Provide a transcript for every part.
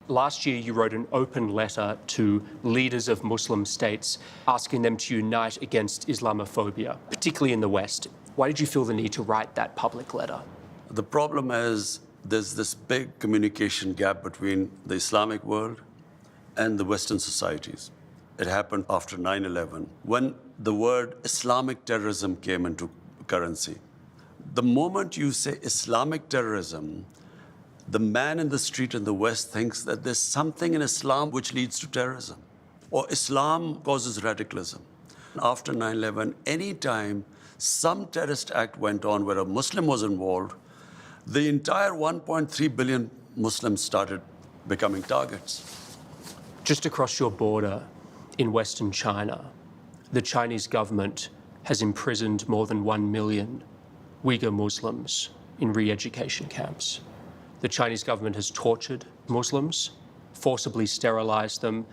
Last year, you wrote an open letter to leaders of Muslim states asking them to unite against Islamophobia, particularly in the West. Why did you feel the need to write that public letter? The problem is there's this big communication gap between the Islamic world and the Western societies. It happened after 9/11, when the word Islamic terrorism came into currency. The moment you say Islamic terrorism, the man in the street in the West thinks that there's something in Islam which leads to terrorism, or Islam causes radicalism. After 9/11, any time some terrorist act went on where a Muslim was involved, the entire 1.3 billion Muslims started becoming targets. Just across your border in Western China, the Chinese government has imprisoned more than 1 million Uyghur Muslims in re-education camps. The Chinese government has tortured Muslims, forcibly sterilized them,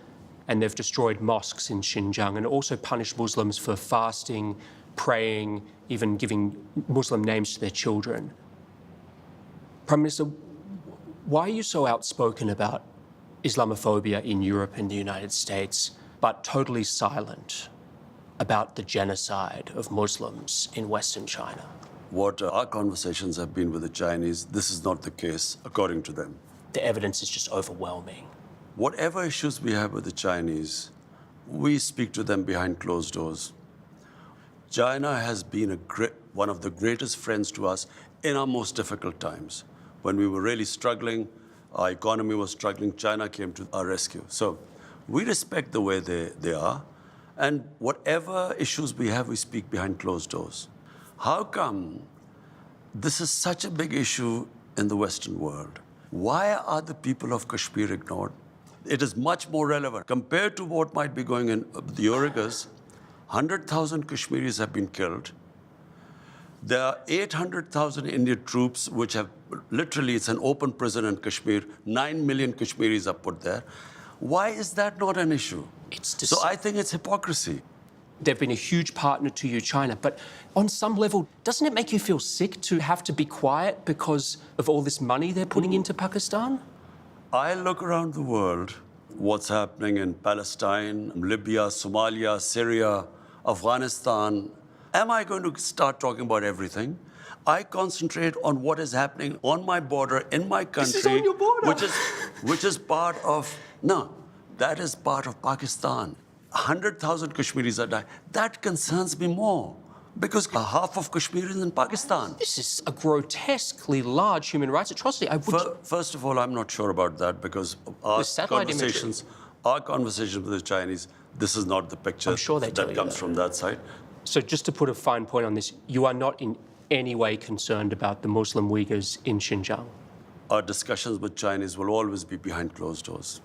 and they've destroyed mosques in Xinjiang and also punished Muslims for fasting, praying, even giving Muslim names to their children. Prime Minister, why are you so outspoken about Islamophobia in Europe and the United States, but totally silent about the genocide of Muslims in Western China? What our conversations have been with the Chinese, this is not the case, according to them. The evidence is just overwhelming. Whatever issues we have with the Chinese, we speak to them behind closed doors. China has been one of the greatest friends to us in our most difficult times. When we were really struggling, our economy was struggling, China came to our rescue. So we respect the way they are, and whatever issues we have, we speak behind closed doors. How come this is such a big issue in the Western world? Why are the people of Kashmir ignored? It is much more relevant. Compared to what might be going in the Uyghurs, 100,000 Kashmiris have been killed. There are 800,000 Indian troops which have, literally, it's an open prison in Kashmir. 9 million Kashmiris are put there. Why is that not an issue? So I think it's hypocrisy. They've been a huge partner to you, China, but on some level, doesn't it make you feel sick to have to be quiet because of all this money they're putting into Pakistan? I look around the world, what's happening in Palestine, Libya, Somalia, Syria, Afghanistan. Am I going to start talking about everything? I concentrate on what is happening on my border, in my country. This is on your border. Which is part of, no, that is part of Pakistan. 100,000 Kashmiris are dying. That concerns me more, because half of Kashmir is in Pakistan. This is a grotesquely large human rights atrocity. First of all, I'm not sure about that, because our conversations with the Chinese, this is not the picture that comes from that side. So just to put a fine point on this, you are not in any way concerned about the Muslim Uyghurs in Xinjiang? Our discussions with Chinese will always be behind closed doors.